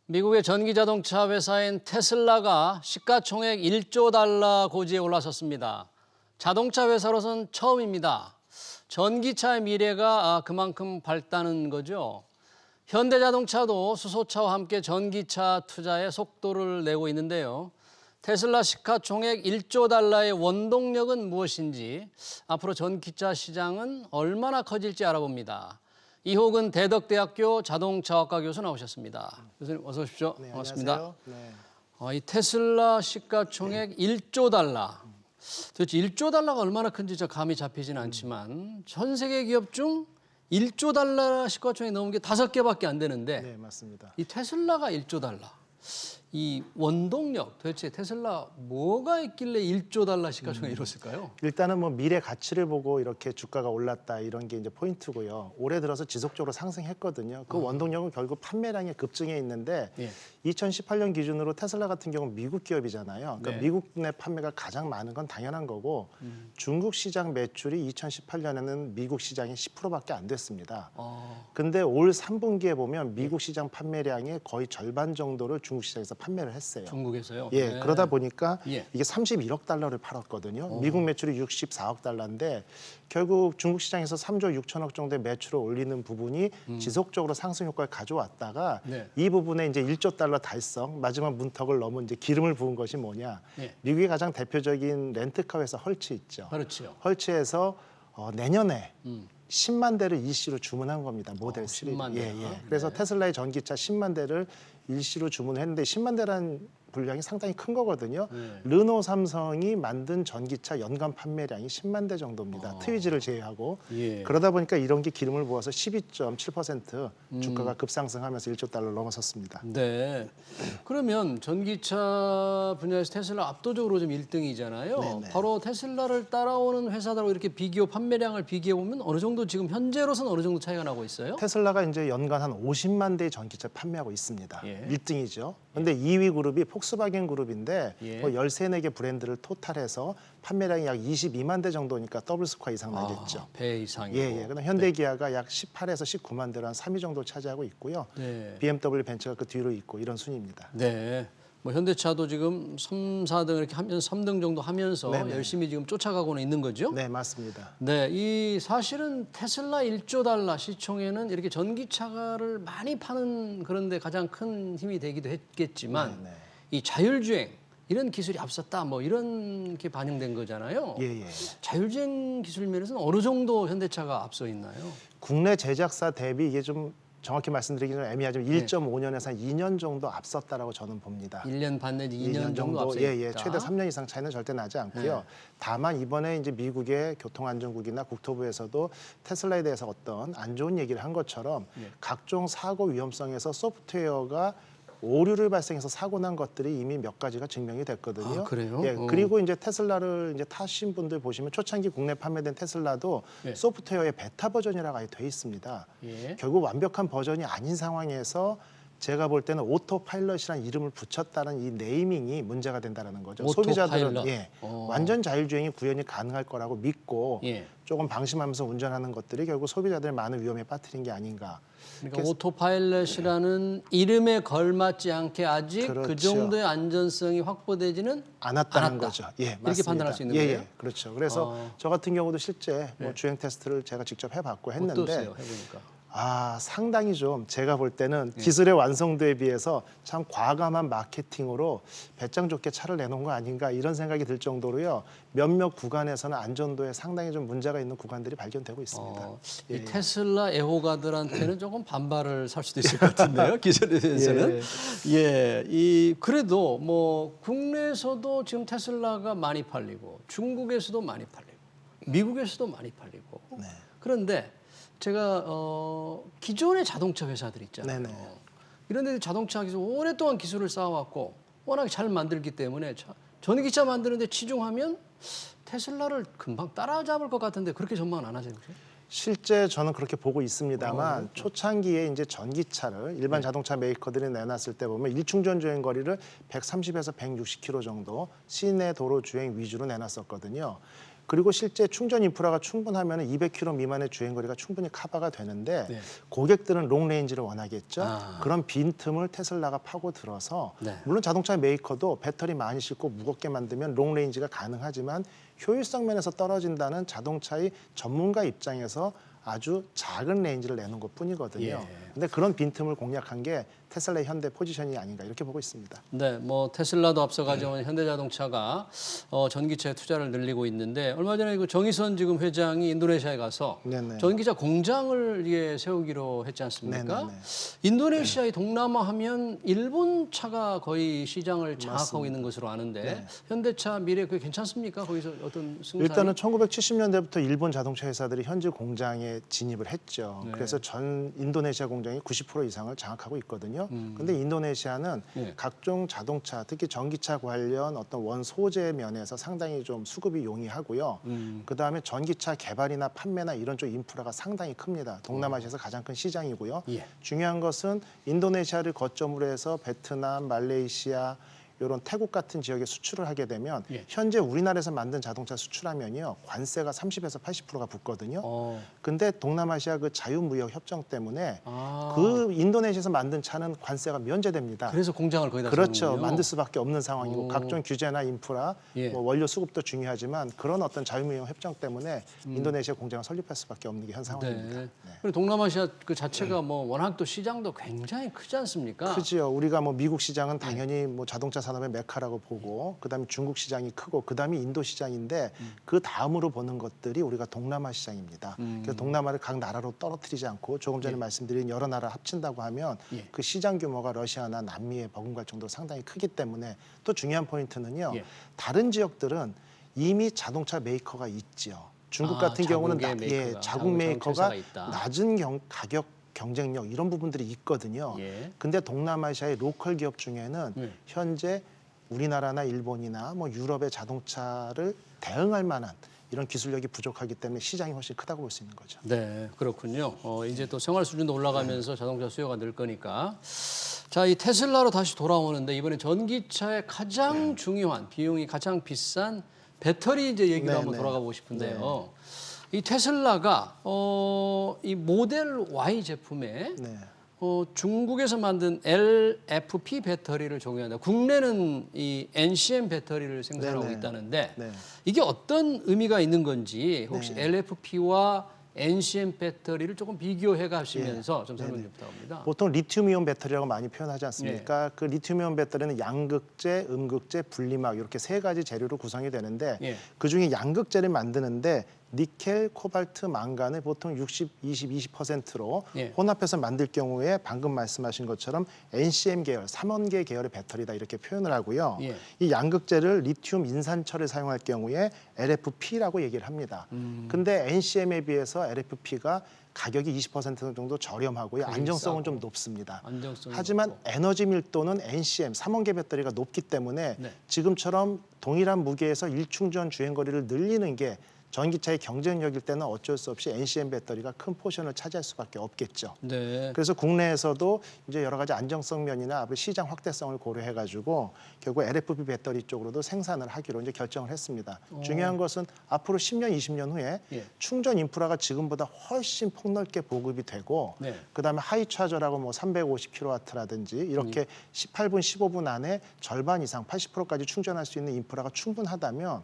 미국의 전기자동차 회사인 테슬라가 시가총액 1조 달러 고지에 올라섰습니다. 자동차 회사로선 처음입니다. 전기차의 미래가 그만큼 밝다는 거죠. 현대자동차도 수소차와 함께 전기차 투자에 속도를 내고 있는데요. 테슬라 시가총액 1조 달러의 원동력은 무엇인지, 앞으로 전기차 시장은 얼마나 커질지 알아봅니다. 이호근 대덕대학교 자동차학과 교수 나오셨습니다. 교수님 어서 오십시오. 네, 반갑습니다. 안녕하세요. 네. 이 테슬라 시가총액 1조 달러. 도대체 1조 달러가 얼마나 큰지 저 감이 잡히진 않지만 전 세계 기업 중 1조 달러 시가총액 넘은 게 5개밖에 안 되는데 네, 맞습니다. 이 테슬라가 1조 달러. 이 원동력, 도대체 테슬라 뭐가 있길래 1조 달러 시가총액이 이뤘을까요? 일단은 뭐 미래 가치를 보고 이렇게 주가가 올랐다 이런 게 이제 포인트고요. 올해 들어서 지속적으로 상승했거든요. 그 원동력은 결국 판매량의 급증에 있는데 예. 2018년 기준으로 테슬라 같은 경우는 미국 기업이잖아요. 그러니까 네. 미국 내 판매가 가장 많은 건 당연한 거고 중국 시장 매출이 2018년에는 미국 시장이 10%밖에 안 됐습니다. 근데 올 3분기에 보면 미국 시장 판매량의 거의 절반 정도를 중국 시장에서 판매를 했어요. 중국에서요? 예, 네. 그러다 보니까 예. 이게 31억 달러를 팔았거든요. 미국 매출이 64억 달러인데 결국 중국 시장에서 3조 6천억 정도의 매출을 올리는 부분이 지속적으로 상승 효과를 가져왔다가 네. 이 부분에 이제 1조 달러 달성, 마지막 문턱을 넘은 이제 기름을 부은 것이 뭐냐? 예. 미국의 가장 대표적인 렌트카 회사 헐츠 있죠. 그렇죠. 헐츠에서 내년에 10만 대를 일시로 주문한 겁니다. 모델 3. 10만 대요? 그래서 네. 테슬라의 전기차 10만 대를 일시로 주문했는데 10만 대라는 분량이 상당히 큰 거거든요. 네. 르노 삼성이 만든 전기차 연간 판매량이 10만 대 정도입니다. 트위즈를 제외하고. 예. 그러다 보니까 이런 게 기름을 부어서 12.7% 주가가 급상승하면서 1조 달러를 넘어섰습니다. 네. 그러면 전기차 분야에서 테슬라 압도적으로 좀 1등이잖아요. 네네. 바로 테슬라를 따라오는 회사들하고 이렇게 판매량을 비교해 보면 어느 정도 지금 현재로서는 어느 정도 차이가 나고 있어요? 테슬라가 이제 연간 한 50만 대의 전기차 판매하고 있습니다. 예. 1등이죠. 근데 2위 그룹이 폭스바겐 그룹인데 예. 뭐 13개 브랜드를 토탈해서 판매량이 약 22만 대 정도니까 더블 스코어 이상 나겠죠. 배 이상이고. 예. 그다음 현대기아가 약 18에서 19만 대로 한 3위 정도 차지하고 있고요. 네. BMW 벤츠가 그 뒤로 있고 이런 순위입니다. 네. 뭐 현대차도 지금 3, 4등 이렇게 하면서 3등 정도 하면서 네네. 열심히 지금 쫓아가고는 있는 거죠? 네, 맞습니다. 네, 이 사실은 테슬라 1조 달러 시총에는 이렇게 전기차를 많이 파는 그런데 가장 큰 힘이 되기도 했겠지만 네. 이 자율주행 이런 기술이 앞섰다 뭐 이런 게 반영된 거잖아요. 예. 자율주행 기술 면에서는 어느 정도 현대차가 앞서 있나요? 국내 제작사 대비 이게 좀 정확히 말씀드리기는 애매하지만 네. 1.5년에서 한 2년 정도 앞섰다라고 저는 봅니다. 1년 반 내지 2년 정도 앞서 있다. 예, 최대 3년 이상 차이는 절대 나지 않고요. 네. 다만 이번에 이제 미국의 교통안전국이나 국토부에서도 테슬라에 대해서 어떤 안 좋은 얘기를 한 것처럼 네. 각종 사고 위험성에서 소프트웨어가 오류를 발생해서 사고 난 것들이 이미 몇 가지가 증명이 됐거든요. 아, 그래요? 예, 그리고 이제 테슬라를 이제 타신 분들 보시면 초창기 국내 판매된 테슬라도 예. 소프트웨어의 베타 버전이라고 아예 돼 있습니다. 예. 결국 완벽한 버전이 아닌 상황에서 제가 볼 때는 오토파일럿이라는 이름을 붙였다는 이 네이밍이 문제가 된다는 거죠. 소비자들은 오토파일럿. 완전 자율주행이 구현이 가능할 거라고 믿고 예. 조금 방심하면서 운전하는 것들이 결국 소비자들을 많은 위험에 빠뜨린 게 아닌가. 그러니까 오토파일럿이라는 이름에 걸맞지 않게 아직 그 그렇죠. 정도의 안전성이 확보되지는 않았다는 않았다. 거죠. 예, 이렇게 맞습니다. 판단할 수 있는 예, 거예요? 예, 그렇죠. 그래서 저 같은 경우도 실제 뭐 주행 테스트를 제가 직접 해봤고 했는데 어떠세요? 해보니까. 상당히 좀 제가 볼 때는 기술의 완성도에 비해서 참 과감한 마케팅으로 배짱 좋게 차를 내놓은 거 아닌가 이런 생각이 들 정도로요. 몇몇 구간에서는 안전도에 상당히 좀 문제가 있는 구간들이 발견되고 있습니다. 이 테슬라 애호가들한테는 조금 반발을 살 수도 있을 것 같은데요. 기술에 대해서는. 그래도 뭐 국내에서도 지금 테슬라가 많이 팔리고 중국에서도 많이 팔리고 미국에서도 많이 팔리고. 네. 그런데 제가 기존의 자동차 회사들 있잖아요. 네네. 이런 데들 자동차 기술 오랫동안 기술을 쌓아왔고 워낙 잘 만들기 때문에 전기차 만드는데 치중하면 테슬라를 금방 따라잡을 것 같은데 그렇게 전망은 안 하세요? 실제 저는 그렇게 보고 있습니다만 초창기에 이제 전기차를 일반 자동차 메이커들이 내놨을 때 보면 일충전 주행 거리를 130에서 160km 정도 시내 도로 주행 위주로 내놨었거든요. 그리고 실제 충전 인프라가 충분하면 200km 미만의 주행거리가 충분히 커버가 되는데 네. 고객들은 롱레인지를 원하겠죠. 아. 그런 빈틈을 테슬라가 파고들어서 네. 물론 자동차 메이커도 배터리 많이 싣고 무겁게 만들면 롱레인지가 가능하지만 효율성 면에서 떨어진다는 자동차의 전문가 입장에서 아주 작은 레인지를 내는 것뿐이거든요. 예. 근데 그런 빈틈을 공략한 게 테슬라의 현대 포지션이 아닌가 이렇게 보고 있습니다. 네, 뭐 테슬라도 앞서 가져온 현대자동차가 전기차에 투자를 늘리고 있는데 얼마 전에 그 정의선 지금 회장이 인도네시아에 가서 네네. 전기차 공장을 세우기로 했지 않습니까? 네네네. 인도네시아의 동남아 하면 일본 차가 거의 시장을 장악하고 있는 것으로 아는데 네. 현대차 미래 그게 괜찮습니까? 거기서 어떤 승산이? 일단은 1970년대부터 일본 자동차 회사들이 현지 공장에 진입을 했죠. 네. 그래서 전 인도네시아 공장이 90% 이상을 장악하고 있거든요. 근데 인도네시아는 네. 각종 자동차, 특히 전기차 관련 어떤 원 소재 면에서 상당히 좀 수급이 용이하고요. 그다음에 전기차 개발이나 판매나 이런 쪽 인프라가 상당히 큽니다. 동남아시아에서 가장 큰 시장이고요. 예. 중요한 것은 인도네시아를 거점으로 해서 베트남, 말레이시아 이런 태국 같은 지역에 수출을 하게 되면 예. 현재 우리나라에서 만든 자동차 수출하면요 관세가 30에서 80%가 붙거든요. 근데 동남아시아 그 자유무역 협정 때문에 아, 그 인도네시아에서 만든 차는 관세가 면제됩니다. 그래서 공장을 거기다 그렇죠. 세우는군요. 만들 수밖에 없는 상황이고 오. 각종 규제나 인프라, 예. 뭐 원료 수급도 중요하지만 그런 어떤 자유무역 협정 때문에 인도네시아 공장을 설립할 수밖에 없는 게 현 상황입니다. 네. 그리고 동남아시아 그 자체가 뭐 워낙 또 시장도 굉장히 크지 않습니까? 크지요. 우리가 뭐 미국 시장은 당연히 뭐 자동차 산업의 메카라고 보고 그다음에 중국 시장이 크고 그다음에 인도 시장인데 그 다음으로 보는 것들이 우리가 동남아 시장입니다. 그래서 동남아를 각 나라로 떨어뜨리지 않고 조금 전에 말씀드린 여러 나라 합친다고 하면 예. 그 시장 규모가 러시아나 남미에 버금갈 정도로 상당히 크기 때문에 또 중요한 포인트는요. 예. 다른 지역들은 이미 자동차 메이커가 있지요. 중국 아, 같은 경우는 자국의 메이커가, 자국 메이커가 회사가 있다. 낮은 가격 경쟁력 이런 부분들이 있거든요. 예. 근데 동남아시아의 로컬 기업 중에는 예. 현재 우리나라나 일본이나 뭐 유럽의 자동차를 대응할 만한 이런 기술력이 부족하기 때문에 시장이 훨씬 크다고 볼 수 있는 거죠. 네, 그렇군요. 이제 또 생활 수준도 올라가면서 자동차 수요가 늘 거니까. 자, 이 테슬라로 다시 돌아오는데 이번에 전기차의 가장 중요한 비용이 가장 비싼 배터리 이제 얘기로 네, 한번 네. 돌아가 보고 싶은데요. 이 테슬라가 이 모델 Y 제품에 네. 중국에서 만든 LFP 배터리를 적용한다. 국내는 이 NCM 배터리를 생산하고 네네. 있다는데 네. 이게 어떤 의미가 있는 건지 혹시 네. LFP와 NCM 배터리를 조금 비교해 가시면서 좀 설명 좀 부탁합니다. 보통 리튬이온 배터리라고 많이 표현하지 않습니까? 그 리튬이온 배터리는 양극재, 음극재, 분리막 이렇게 세 가지 재료로 구성이 되는데 예. 그중에 양극재를 만드는데 니켈, 코발트, 망간을 보통 60, 20%로 예. 혼합해서 만들 경우에 방금 말씀하신 것처럼 NCM 계열, 3원계 계열의 배터리다 이렇게 표현을 하고요. 예. 이 양극재를 리튬 인산철을 사용할 경우에 LFP라고 얘기를 합니다. 근데 NCM에 비해서 LFP가 가격이 20% 정도 저렴하고요. 가격이 안정성은 싸고. 좀 높습니다. 안정성이 하지만 높고. 에너지 밀도는 NCM, 3원계 배터리가 높기 때문에 네. 지금처럼 동일한 무게에서 일충전 주행거리를 늘리는 게 전기차의 경쟁력일 때는 어쩔 수 없이 NCM 배터리가 큰 포션을 차지할 수밖에 없겠죠. 네. 그래서 국내에서도 이제 여러 가지 안정성 면이나 시장 확대성을 고려해가지고 결국 LFP 배터리 쪽으로도 생산을 하기로 이제 결정을 했습니다. 중요한 것은 앞으로 10년, 20년 후에 예. 충전 인프라가 지금보다 훨씬 폭넓게 보급이 되고 네. 그다음에 하이 차저라고 뭐 350kW라든지 이렇게 18분, 15분 안에 절반 이상 80%까지 충전할 수 있는 인프라가 충분하다면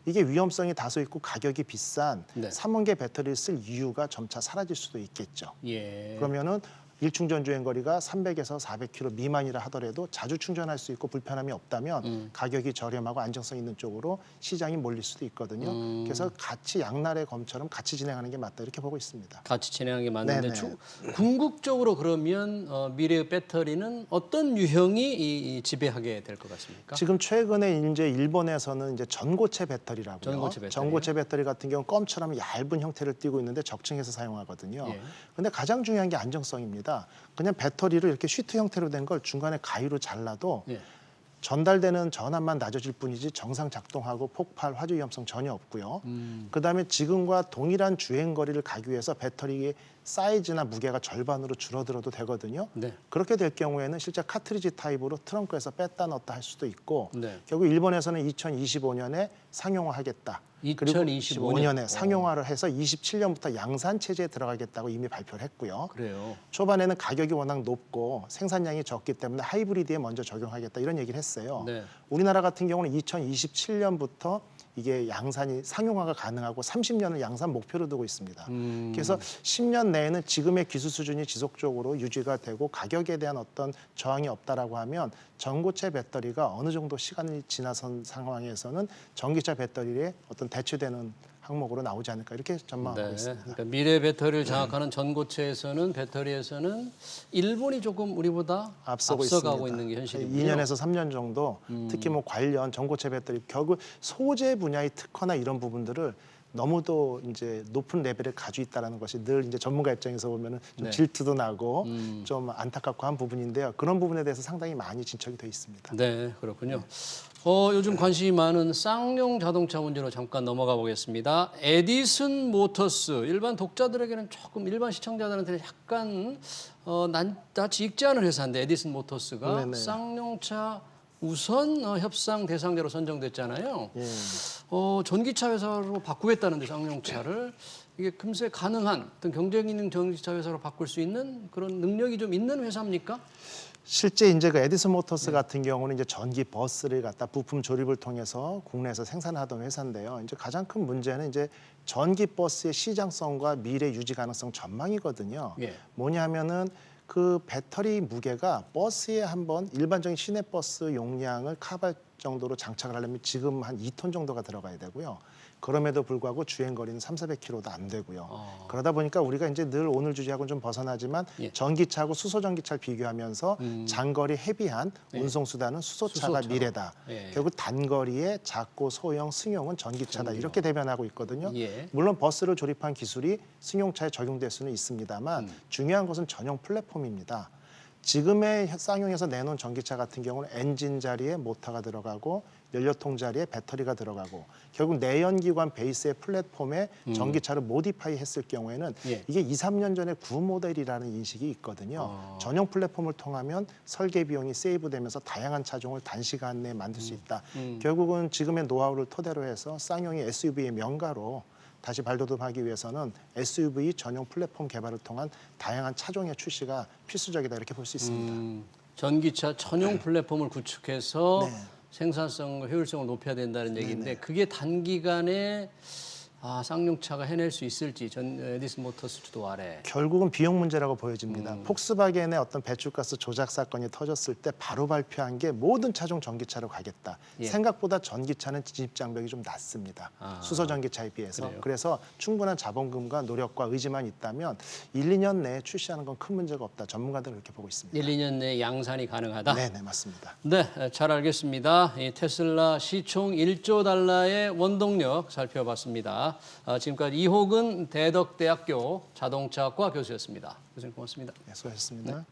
이게 위험성이 다소 있고 가격이 비싼 네. 3원계 배터리를 쓸 이유가 점차 사라질 수도 있겠죠. 예. 그러면은 일충전 주행 거리가 300에서 400km 미만이라 하더라도 자주 충전할 수 있고 불편함이 없다면 가격이 저렴하고 안정성 있는 쪽으로 시장이 몰릴 수도 있거든요. 그래서 같이 양날의 검처럼 같이 진행하는 게 맞다 이렇게 보고 있습니다. 같이 진행하는 게 맞는데 네네. 궁극적으로 그러면 미래의 배터리는 어떤 유형이 이 지배하게 될 것 같습니까? 지금 최근에 이제 일본에서는 이제 전고체 배터리라고요. 전고체 배터리요? 전고체 배터리 같은 경우 껌처럼 얇은 형태를 띠고 있는데 적층해서 사용하거든요. 예. 근데 가장 중요한 게 안정성입니다. 그냥 배터리를 이렇게 슈트 형태로 된 걸 중간에 가위로 잘라도 예. 전달되는 전압만 낮아질 뿐이지 정상 작동하고 폭발, 화재 위험성 전혀 없고요. 그다음에 지금과 동일한 주행 거리를 가기 위해서 배터리의 사이즈나 무게가 절반으로 줄어들어도 되거든요. 네. 그렇게 될 경우에는 실제 카트리지 타입으로 트렁크에서 뺐다 넣었다 할 수도 있고 네. 결국 일본에서는 2025년에 상용화하겠다. 그리고 2025년. 15년에 상용화를 해서 27년부터 양산 체제에 들어가겠다고 이미 발표를 했고요. 그래요. 초반에는 가격이 워낙 높고 생산량이 적기 때문에 하이브리드에 먼저 적용하겠다 이런 얘기를 했어요. 네. 우리나라 같은 경우는 2027년부터 이게 양산이 상용화가 가능하고 30년을 양산 목표로 두고 있습니다. 그래서 10년 내에는 지금의 기술 수준이 지속적으로 유지가 되고 가격에 대한 어떤 저항이 없다라고 하면 전고체 배터리가 어느 정도 시간이 지나선 상황에서는 전기차 배터리에 어떤 대체되는 항목으로 나오지 않을까 이렇게 전망하고 네. 있습니다. 그러니까 미래 배터리를 장악하는 전고체에서는 배터리에서는 일본이 조금 우리보다 앞서고 앞서가고 있습니다. 있는 게 현실이군요. 2년에서 3년 정도 특히 뭐 관련 전고체 배터리 결국 소재 분야의 특허나 이런 부분들을 너무도 이제 높은 레벨을 가지고 있다는 것이 늘 이제 전문가 입장에서 보면은 좀 네. 질투도 나고 좀 안타깝고 한 부분인데요. 그런 부분에 대해서 상당히 많이 진척이 돼 있습니다. 네, 그렇군요. 요즘 관심이 많은 쌍용 자동차 문제로 잠깐 넘어가 보겠습니다. 에디슨 모터스 일반 독자들에게는 조금 일반 시청자들한테는 약간 낯이 익지 않은 회사인데 에디슨 모터스가 네네. 쌍용차 우선 협상 대상자로 선정됐잖아요. 예. 전기차 회사로 바꾸겠다는데 쌍용차를 이게 금세 가능한 어떤 경쟁 있는 전기차 회사로 바꿀 수 있는 그런 능력이 좀 있는 회사입니까? 실제 이제 그 에디슨 모터스 같은 경우는 이제 전기 버스를 갖다 부품 조립을 통해서 국내에서 생산하던 회사인데요. 이제 가장 큰 문제는 이제 전기 버스의 시장성과 미래 유지 가능성 전망이거든요. 예. 뭐냐면은 그 배터리 무게가 버스에 한번 일반적인 시내 버스 용량을 커버할 정도로 장착을 하려면 지금 한 2톤 정도가 들어가야 되고요. 그럼에도 불구하고 주행 거리는 300~400km도 안 되고요. 그러다 보니까 우리가 이제 늘 오늘 주제하고는 좀 벗어나지만 예. 전기차하고 수소 전기차를 비교하면서 장거리 헤비한 예. 운송 수단은 수소차가 수소차로. 미래다. 예. 결국 단거리의 작고 소형 승용은 전기차다. 이렇게 대변하고 있거든요. 예. 물론 버스를 조립한 기술이 승용차에 적용될 수는 있습니다만 중요한 것은 전용 플랫폼입니다. 지금의 쌍용에서 내놓은 전기차 같은 경우는 엔진 자리에 모터가 들어가고 연료통 자리에 배터리가 들어가고 결국 내연기관 베이스의 플랫폼에 전기차를 모디파이 했을 경우에는 예. 이게 2~3년 전에 구 모델이라는 인식이 있거든요. 전용 플랫폼을 통하면 설계 비용이 세이브되면서 다양한 차종을 단시간 내에 만들 수 있다. 결국은 지금의 노하우를 토대로 해서 쌍용이 SUV의 명가로 다시 발돋움하기 위해서는 SUV 전용 플랫폼 개발을 통한 다양한 차종의 출시가 필수적이다 이렇게 볼 수 있습니다. 전기차 전용 플랫폼을 구축해서 네. 생산성과 효율성을 높여야 된다는 얘기인데 그게 단기간에 쌍용차가 해낼 수 있을지 에디슨 모터스 주도 아래. 결국은 비용 문제라고 보여집니다. 폭스바겐의 어떤 배출가스 조작 사건이 터졌을 때 바로 발표한 게 모든 차종 전기차로 가겠다. 예. 생각보다 전기차는 진입 장벽이 좀 낮습니다. 수소 전기차에 비해서. 그래요? 그래서 충분한 자본금과 노력과 의지만 있다면 1~2년 내에 출시하는 건 큰 문제가 없다. 전문가들은 그렇게 보고 있습니다. 1~2년 내에 양산이 가능하다. 네, 맞습니다. 네, 잘 알겠습니다. 이 테슬라 시총 1조 달러의 원동력 살펴봤습니다. 지금까지 이호근 대덕대학교 자동차학과 교수였습니다. 교수님 고맙습니다. 네, 수고하셨습니다.